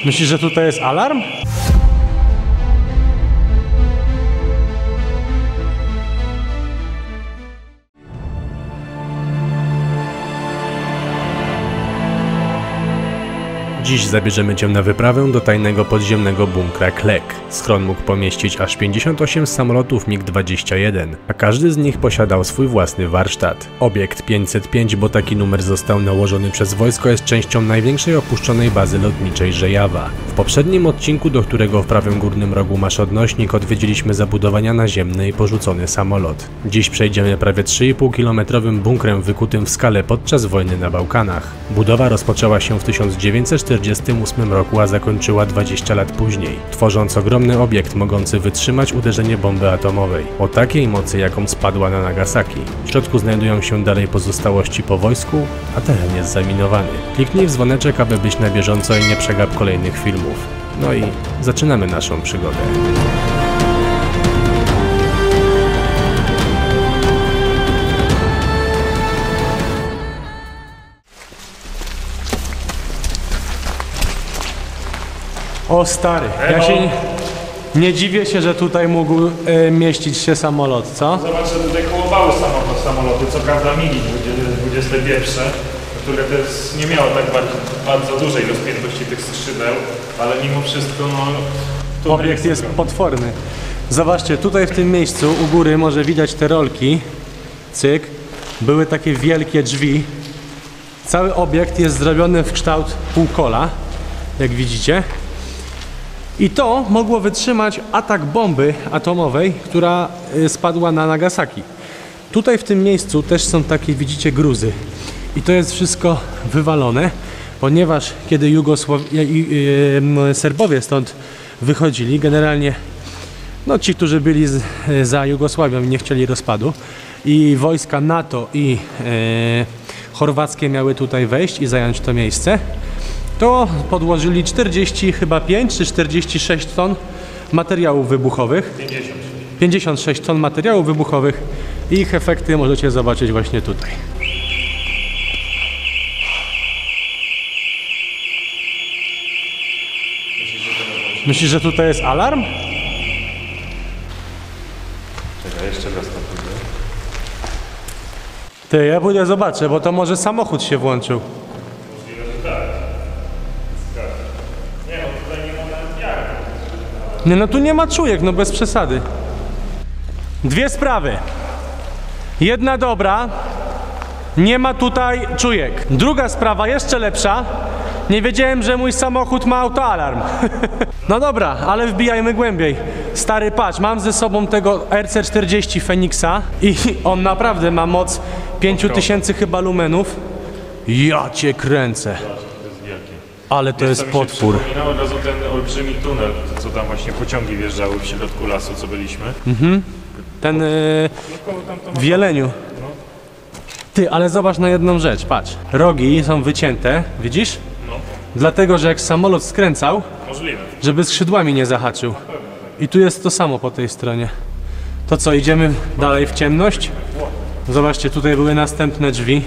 Myślisz, że tutaj jest alarm? Dziś zabierzemy Cię na wyprawę do tajnego podziemnego bunkra Klek. Schron mógł pomieścić aż 58 samolotów MiG-21, a każdy z nich posiadał swój własny warsztat. Obiekt 505, bo taki numer został nałożony przez wojsko, jest częścią największej opuszczonej bazy lotniczej Żejawa. W poprzednim odcinku, do którego w prawym górnym rogu masz odnośnik, odwiedziliśmy zabudowania naziemne i porzucony samolot. Dziś przejdziemy prawie 3,5-kilometrowym bunkrem wykutym w skale podczas wojny na Bałkanach. Budowa rozpoczęła się w 1948 roku, a zakończyła 20 lat później, tworząc ogromny obiekt mogący wytrzymać uderzenie bomby atomowej, o takiej mocy, jaką spadła na Nagasaki. W środku znajdują się dalej pozostałości po wojsku, a teren jest zaminowany. Kliknij w dzwoneczek, aby być na bieżąco i nie przegap kolejnych filmów. No i zaczynamy naszą przygodę. O stary, ja się nie dziwię się, że tutaj mógł mieścić się samolot, co? Zobacz, że tutaj kołowały samoloty, co prawda MiG-21, które też nie miało tak bardzo dużej rozpiętości tych skrzydeł, ale mimo wszystko no... Obiekt jest potworny. Zobaczcie, tutaj w tym miejscu u góry może widać te rolki, cyk, były takie wielkie drzwi. Cały obiekt jest zrobiony w kształt półkola, jak widzicie. I to mogło wytrzymać atak bomby atomowej, która spadła na Nagasaki. Tutaj w tym miejscu też są takie, widzicie, gruzy. I to jest wszystko wywalone, ponieważ kiedy Serbowie stąd wychodzili, generalnie no ci, którzy byli za Jugosławią i nie chcieli rozpadu, i wojska NATO i chorwackie miały tutaj wejść i zająć to miejsce, to podłożyli 45 czy 46 ton materiałów wybuchowych. 56 ton materiałów wybuchowych i ich efekty możecie zobaczyć właśnie tutaj. Myślisz, że tutaj jest alarm? Czekaj, jeszcze raz to pójdę. Ty, ja pójdę zobaczę, bo to może samochód się włączył. Nie, no tu nie ma czujek, no bez przesady. Dwie sprawy. Jedna dobra, nie ma tutaj czujek. Druga sprawa, jeszcze lepsza, nie wiedziałem, że mój samochód ma autoalarm. No dobra, ale wbijajmy głębiej. Stary, patrz, mam ze sobą tego RC40 Phoenixa i on naprawdę ma moc 5000 chyba lumenów. Ja cię kręcę. Ale to jest potwór. Przypominał od razu ten olbrzymi tunel, co tam właśnie pociągi wjeżdżały w środku lasu, co byliśmy. Ten w Jeleniu. Ty, ale zobacz na jedną rzecz, patrz. Rogi są wycięte, widzisz? No. Dlatego, że jak samolot skręcał, Możliwe. żeby skrzydłami nie zahaczył. I tu jest to samo po tej stronie. To co, idziemy dalej w ciemność? Zobaczcie, tutaj były następne drzwi.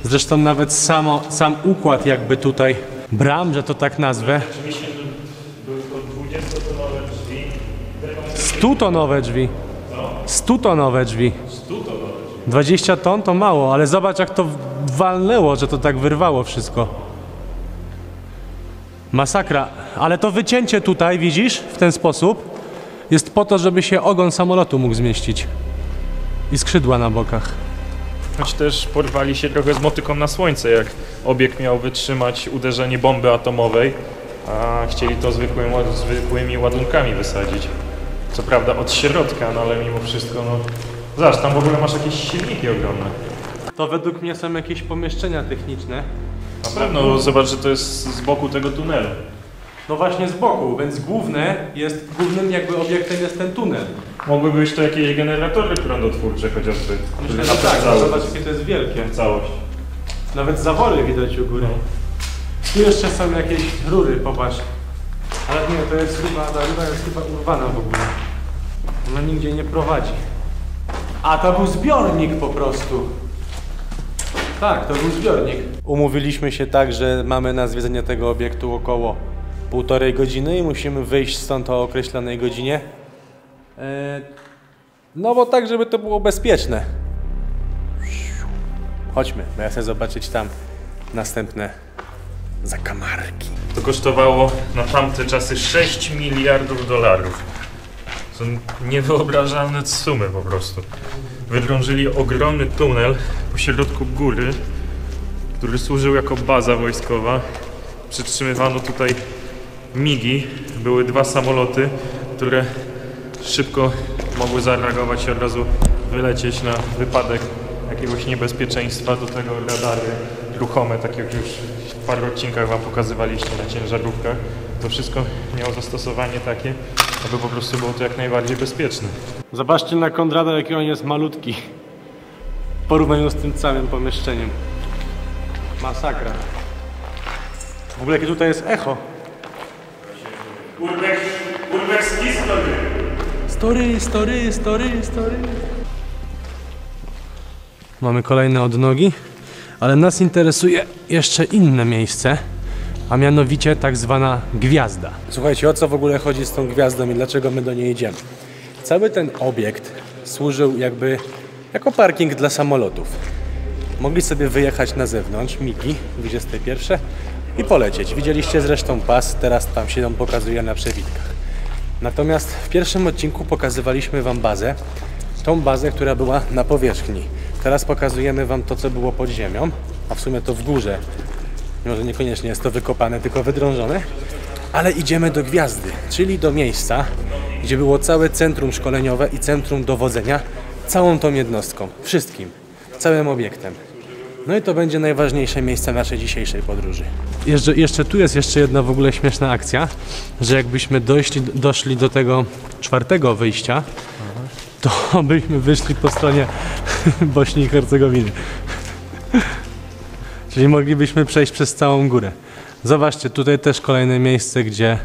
Zresztą nawet sam układ jakby tutaj bram, że to tak nazwę. Oczywiście były to 20-tonowe drzwi. 100-tonowe drzwi. 100-tonowe drzwi. 20 ton to mało, ale zobacz jak to walnęło, że to tak wyrwało wszystko. Masakra. Ale to wycięcie tutaj, widzisz, w ten sposób jest po to, żeby się ogon samolotu mógł zmieścić. I skrzydła na bokach. Choć też porwali się trochę z motyką na słońce, jak obiekt miał wytrzymać uderzenie bomby atomowej, a chcieli to zwykłymi ładunkami wysadzić. Co prawda od środka, no ale mimo wszystko, no... Zobacz, tam w ogóle masz jakieś silniki ogromne. To według mnie są jakieś pomieszczenia techniczne. Na pewno, zobacz, że to jest z boku tego tunelu. No właśnie z boku, więc głównym jakby obiektem jest ten tunel. Mogły być to jakieś generatory prądotwórcze chociażby. Myślę, że tak, zobacz jakie to jest wielkie. Całość. Nawet zawory widać u góry. Tu jeszcze są jakieś rury, popatrz. Ale nie, to jest chyba, ta ruda jest chyba urwana w ogóle. Ona nigdzie nie prowadzi. A to był zbiornik po prostu. Tak, to był zbiornik. Umówiliśmy się tak, że mamy na zwiedzenie tego obiektu około 1,5 godziny i musimy wyjść stąd o określonej godzinie. No bo tak, żeby to było bezpieczne. Chodźmy, bo ja chcę zobaczyć tam następne zakamarki. To kosztowało na tamte czasy 6 miliardów dolarów. Są niewyobrażalne sumy po prostu. Wydrążyli ogromny tunel po środku góry, który służył jako baza wojskowa. Przytrzymywano tutaj migi. Były 2 samoloty, które szybko mogły zareagować i od razu wylecieć na wypadek jakiegoś niebezpieczeństwa. Do tego radary ruchome, tak jak już w paru odcinkach wam pokazywaliśmy na ciężarówkach. To wszystko miało zastosowanie takie, aby po prostu było to jak najbardziej bezpieczne. Zobaczcie na Konrada, jaki on jest malutki w porównaniu z tym całym pomieszczeniem. Masakra. W ogóle jakie tutaj jest echo. Urbex history. Story. Mamy kolejne odnogi, ale nas interesuje jeszcze inne miejsce, a mianowicie tak zwana gwiazda. Słuchajcie, o co w ogóle chodzi z tą gwiazdą i dlaczego my do niej idziemy? Cały ten obiekt służył jakby jako parking dla samolotów. Mogli sobie wyjechać na zewnątrz, migi 21 i polecieć. Widzieliście zresztą pas, teraz tam się nam pokazuje na przewitkach. Natomiast w pierwszym odcinku pokazywaliśmy wam bazę, tą bazę, która była na powierzchni. Teraz pokazujemy wam to, co było pod ziemią, a w sumie to w górze. Może niekoniecznie jest to wykopane, tylko wydrążone. Ale idziemy do gwiazdy, czyli do miejsca, gdzie było całe centrum szkoleniowe i centrum dowodzenia całą tą jednostką, wszystkim, całym obiektem. No i to będzie najważniejsze miejsce naszej dzisiejszej podróży. Jeszcze tu jest jeszcze jedna w ogóle śmieszna akcja, że jakbyśmy doszli do tego 4. wyjścia, to byśmy wyszli po stronie Bośni i Hercegowiny. Czyli moglibyśmy przejść przez całą górę. Zobaczcie, tutaj też kolejne miejsce, gdzie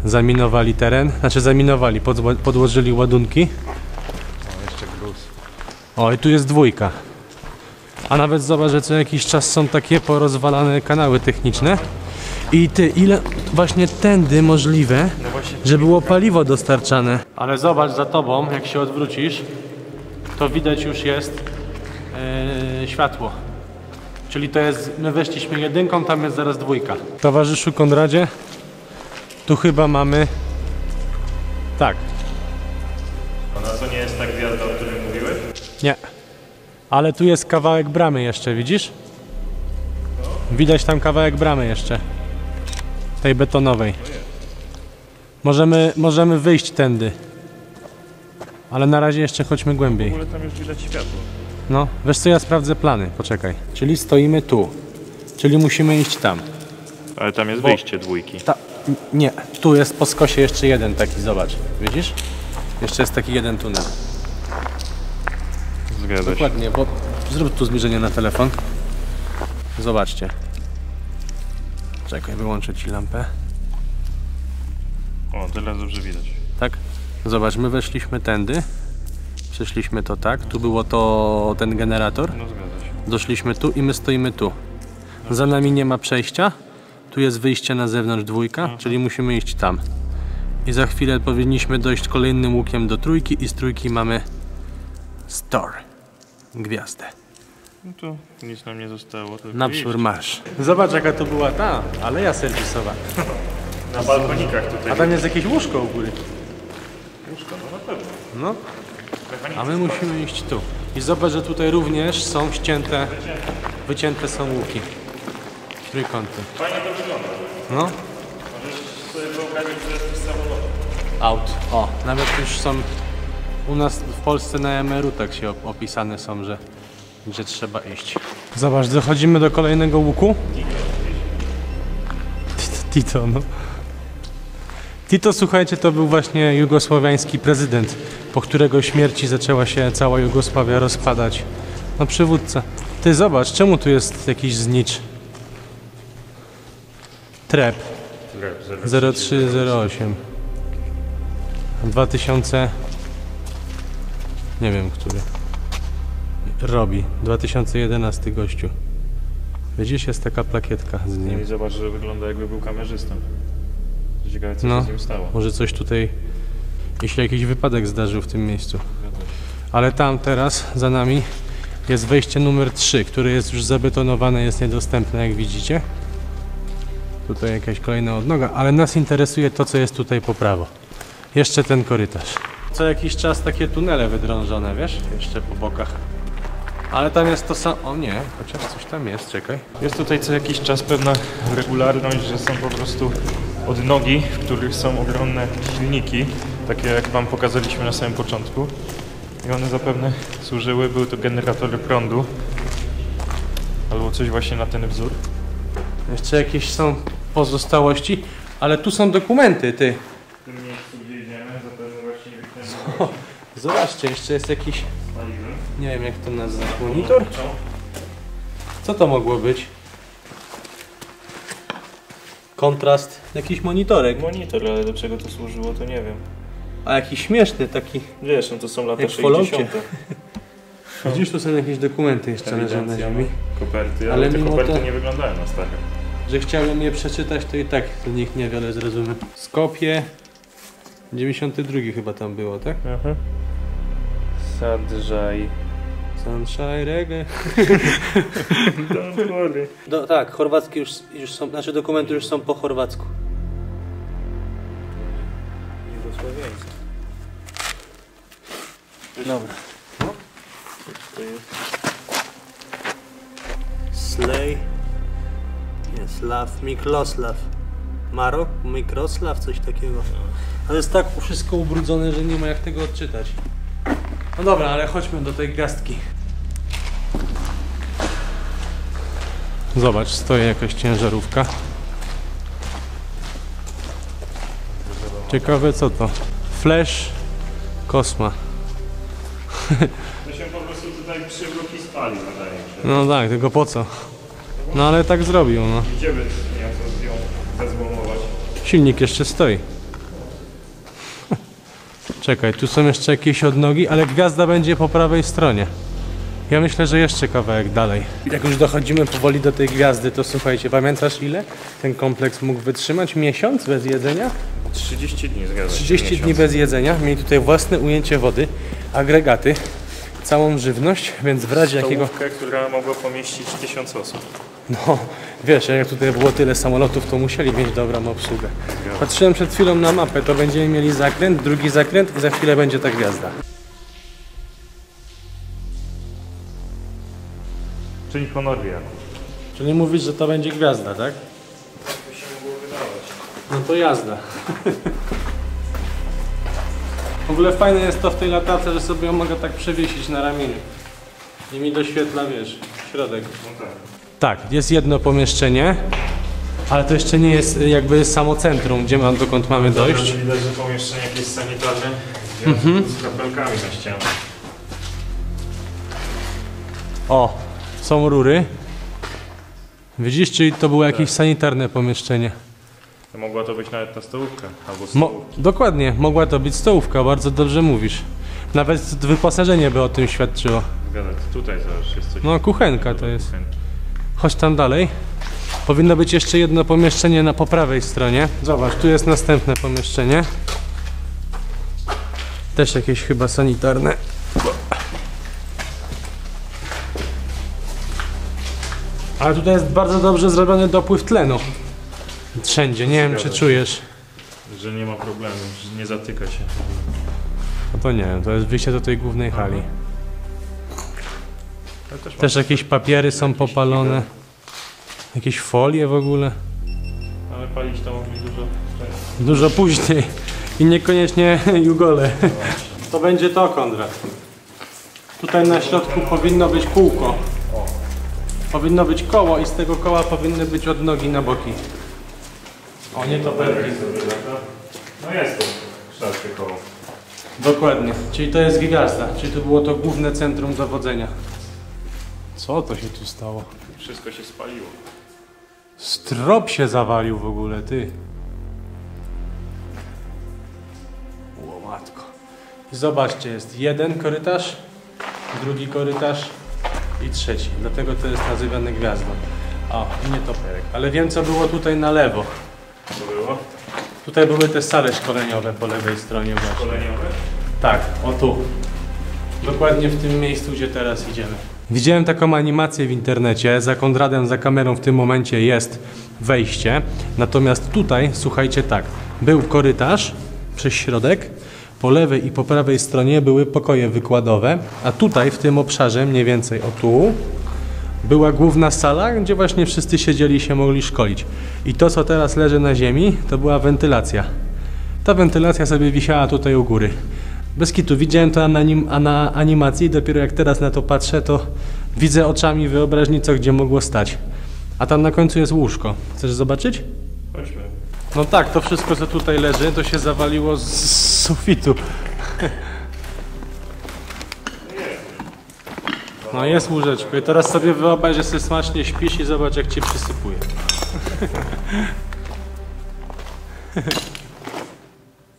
zaminowali teren. Znaczy zaminowali, podłożyli ładunki. O, jeszcze gruz. O, i tu jest 2. A nawet zobacz, że co jakiś czas są takie porozwalane kanały techniczne. I ile właśnie tędy możliwe, że było paliwo dostarczane. Ale zobacz za tobą, jak się odwrócisz, to widać już jest światło. Czyli to jest, my weszliśmy 1, tam jest zaraz 2. Towarzyszu Konradzie, tu chyba mamy... Tak. Ona to nie jest ta gwiazda, o której mówiłeś? Nie. Ale tu jest kawałek bramy jeszcze, widzisz? Widać tam kawałek bramy jeszcze. Tej betonowej. Możemy wyjść tędy. Ale na razie jeszcze chodźmy głębiej. W ogóle tam już widać światło. No, wiesz co, ja sprawdzę plany, poczekaj. Czyli stoimy tu. Czyli musimy iść tam. Ale tam jest wyjście 2. Nie, tu jest po skosie jeszcze jeden taki, zobacz. Widzisz? Jeszcze jest taki jeden tunel. Zgadza się. Dokładnie, bo zrób tu zbliżenie na telefon. Zobaczcie. Czekaj, wyłączę ci lampę. O, teraz dobrze widać. Tak? Zobacz, my weszliśmy tędy. Przeszliśmy to tak. Tu było to ten generator. No zgadza się. Doszliśmy tu i my stoimy tu. Za nami nie ma przejścia. Tu jest wyjście na zewnątrz 2, czyli musimy iść tam. I za chwilę powinniśmy dojść kolejnym łukiem do 3 i z 3 mamy store. Gwiazdę. No to nic nam nie zostało. Naprzód marsz. Zobacz, jaka to była ta aleja serwisowa. Na balkonikach tutaj. A tam jest jakieś łóżko u góry. Łóżko, no na pewno. No. A my musimy iść tu. I zobacz, że tutaj również są wycięte są łuki. Trójkąty. Fajnie to wygląda. No. Możesz sobie wyobrazić, że jest samolot. Aut. O, nawet już są u nas w Polsce na emerytach się opisane są, że gdzie trzeba iść. Zobacz, dochodzimy do kolejnego łuku. Tito, no. Tito, słuchajcie, to był właśnie jugosłowiański prezydent, po którego śmierci zaczęła się cała Jugosławia rozpadać. No przywódca. Ty zobacz, czemu tu jest jakiś znicz? Trep. 0308. 2000... Nie wiem, który. robi. 2011 gościu. Widzisz, jest taka plakietka z No nim. i zobacz, że wygląda jakby był kamerzystą. Ciekawe, co się z nim stało. Może coś tutaj, jeśli jakiś wypadek zdarzył w tym miejscu. Ale tam teraz, za nami, jest wejście numer 3, które jest już zabetonowane, jest niedostępne, jak widzicie. Tutaj jakaś kolejna odnoga, ale nas interesuje to, co jest tutaj po prawo. Jeszcze ten korytarz. Co jakiś czas takie tunele wydrążone, wiesz? Jeszcze po bokach. Ale tam jest to samo... O nie, chociaż coś tam jest, czekaj. Jest tutaj co jakiś czas pewna regularność, że są po prostu odnogi, w których są ogromne silniki, takie jak wam pokazaliśmy na samym początku. I one zapewne służyły, były to generatory prądu, albo coś właśnie na ten wzór. Jeszcze jakieś są pozostałości, ale tu są dokumenty, ty. W tym miejscu, gdzie idziemy, zapewne właśnie wykręcamy. Zobaczcie, jeszcze jest jakiś... Nie wiem, jak to nazwać. Monitor? Co to mogło być? Kontrast. Jakiś monitorek. Monitor, ale do czego to służyło, to nie wiem. A jakiś śmieszny taki. Wiesz, no to są lata Jak w 60. Widzisz, tu są jakieś dokumenty jeszcze leżą na ziemi. Koperty, Ale ale te mimo koperty to- nie wyglądają na stare. Że chciałem je przeczytać, to i tak z nich niewiele zrozumiem. Skopje. 92 chyba tam było, tak? Aha. Sadżaj. Sunshine Reggae. Don't worry. Tak, chorwackie już są, znaczy dokumenty już są po chorwacku. Jugosłowiański. Dobra. To jest... Slay. Slav, Mikroslav. Marok, Mikroslav, coś takiego. Ale jest tak wszystko ubrudzone, że nie ma jak tego odczytać. No dobra, ale chodźmy do tej gwiazdki. Zobacz, stoi jakaś ciężarówka. Ciekawe co to? Flash Kosma. To się po prostu tutaj przywrót i spalił, wydaje mi się. No tak, tylko po co? No ale tak zrobił, no. Gdzie by miał co ją zezłomować? Silnik jeszcze stoi. Czekaj, tu są jeszcze jakieś odnogi, ale gwiazda będzie po prawej stronie. Ja myślę, że jeszcze kawałek dalej. Jak już dochodzimy powoli do tej gwiazdy, to słuchajcie, pamiętasz ile ten kompleks mógł wytrzymać? Miesiąc bez jedzenia? 30 dni, zgadza się. 30 dni bez jedzenia. Mieli tutaj własne ujęcie wody, agregaty, całą żywność, więc w razie jakiego... Stołówkę, która mogła pomieścić 1000 osób. No, wiesz, jak tutaj było tyle samolotów, to musieli mieć dobrą obsługę. Patrzyłem przed chwilą na mapę, to będziemy mieli zakręt, drugi zakręt i za chwilę będzie ta gwiazda. Czyli Honoria. Czyli mówisz, że to będzie gwiazda, tak? To się mogło wydawać. No to jazda. W ogóle fajne jest to w tej latarce, że sobie ją mogę tak przewiesić na ramieniu. I mi doświetla, wiesz, środek. No tak. Tak, jest jedno pomieszczenie, ale to jeszcze nie jest jakby samo centrum, dokąd mamy dojść. Widać, że pomieszczenie jakieś sanitarne, z kapelkami na ścianach. O, są rury. Widzisz, czyli to było jakieś sanitarne pomieszczenie. Mogła to być nawet ta stołówka, albo stołówki. Dokładnie, mogła to być stołówka, bardzo dobrze mówisz. Nawet wyposażenie by o tym świadczyło. Zgadza się. Tutaj zobacz, jest coś. No, kuchenka to jest. Kuchenki. Chodź tam dalej. Powinno być jeszcze jedno pomieszczenie po prawej stronie. Zobacz, tu jest następne pomieszczenie. Też jakieś chyba sanitarne. Ale tutaj jest bardzo dobrze zrobiony dopływ tlenu. Wszędzie, nie wiem czy czujesz. Że nie ma problemu, że nie zatyka się. No to nie wiem, to jest wyjście do tej głównej hali. Ale Też jakieś papiery są popalone. Jakieś folie w ogóle. Ale palić to mogli dużo wcześniej. Dużo później. I niekoniecznie jugole. To będzie to, Konrad. Tutaj na środku powinno być kółko. Powinno być koło i z tego koła powinny być odnogi na boki. O, nie to belki. No jest to kształcie koło. Dokładnie. Czyli to jest gwiazda. Czyli to było to główne centrum dowodzenia. Co to się tu stało? Wszystko się spaliło. Strop się zawalił w ogóle, ty. O matko. I zobaczcie, jest jeden korytarz, drugi korytarz i trzeci. Dlatego to jest nazywane gwiazdą. O, nie toperek. Ale wiem, co było tutaj na lewo. Co było? Tutaj były te sale szkoleniowe po lewej stronie właśnie. Szkoleniowe? Tak, o tu. Dokładnie w tym miejscu, gdzie teraz idziemy. Widziałem taką animację w internecie. Za Konradem, za kamerą w tym momencie jest wejście. Natomiast tutaj, słuchajcie tak, był korytarz przez środek. Po lewej i po prawej stronie były pokoje wykładowe. A tutaj, w tym obszarze, mniej więcej o tu, była główna sala, gdzie właśnie wszyscy siedzieli i się mogli szkolić. I to, co teraz leży na ziemi, to była wentylacja. Ta wentylacja sobie wisiała tutaj u góry. Bez kitu, widziałem to na animacji i dopiero jak teraz na to patrzę, to widzę oczami wyobraźni, co gdzie mogło stać. A tam na końcu jest łóżko. Chcesz zobaczyć? Chodźmy. No tak, to wszystko, co tutaj leży, to się zawaliło z sufitu. No jest łóżeczko i teraz sobie wyobraź, że sobie smacznie śpisz i zobacz, jak cię przysypuje.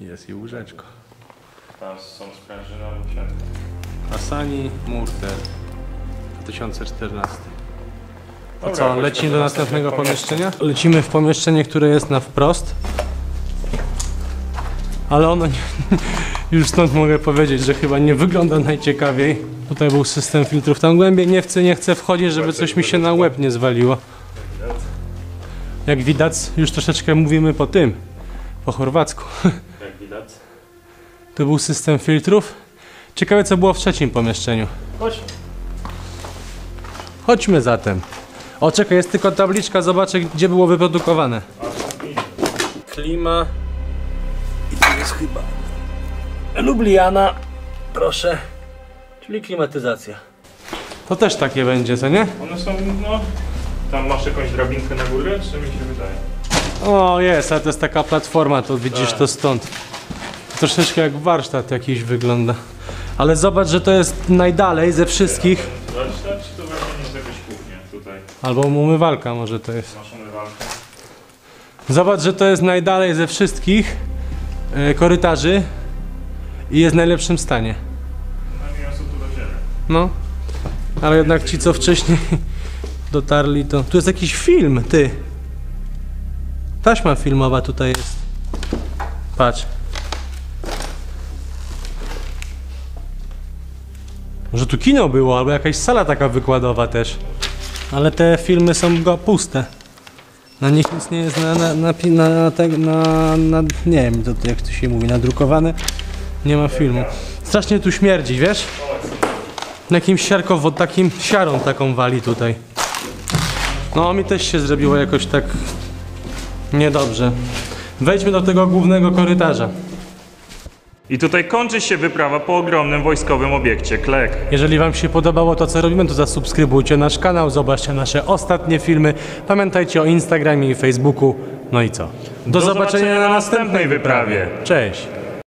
Jest i łóżeczko. Tam są sprężyny albo siatka. Asani Murter 2014. A Dobra, co, chodźmy lecimy do do następnego następnego pomieszczenia? Lecimy w pomieszczenie, które jest na wprost. Ale ono nie, już stąd mogę powiedzieć, że chyba nie wygląda najciekawiej. Tutaj był system filtrów. Tam głębiej nie chcę wchodzić, żeby coś mi się na łeb nie zwaliło. Jak widać, już troszeczkę mówimy po chorwacku. Jak widać. To był system filtrów. Ciekawe, co było w trzecim pomieszczeniu. Chodźmy. Chodźmy zatem. O, czekaj, jest tylko tabliczka, zobaczę, gdzie było wyprodukowane. Klima. I tu jest chyba Lubliana, proszę. Czyli klimatyzacja. To też takie będzie, co nie? One są, no... Tam masz jakąś drabinkę na górę, czy mi się wydaje? O, jest, ale to jest taka platforma, to widzisz to stąd. Troszeczkę jak warsztat jakiś wygląda. Ale zobacz, że to jest najdalej ze wszystkich. Warsztat, czy to właśnie jest jakaś kuchnia tutaj? Albo umywalka może to jest. Masz umywalkę. Zobacz, że to jest najdalej ze wszystkich korytarzy i jest w najlepszym stanie. Na miasto tu do ziemi. No, ale jednak ci, co wcześniej dotarli, to... Tu jest jakiś film, ty. Taśma filmowa tutaj jest. Patrz. Może tu kino było, albo jakaś sala taka wykładowa też. Ale te filmy są puste. Na nich nic nie jest nie wiem, to jak to się mówi, nadrukowane. Nie ma filmu. Strasznie tu śmierdzi, wiesz? Jakimś takim siarą taką wali tutaj. No, mi też się zrobiło jakoś tak niedobrze. Wejdźmy do tego głównego korytarza. I tutaj kończy się wyprawa po ogromnym wojskowym obiekcie Klek. Jeżeli wam się podobało to, co robimy, to zasubskrybujcie nasz kanał, zobaczcie nasze ostatnie filmy. Pamiętajcie o Instagramie i Facebooku. No i co? Do zobaczenia na następnej wyprawie. Cześć!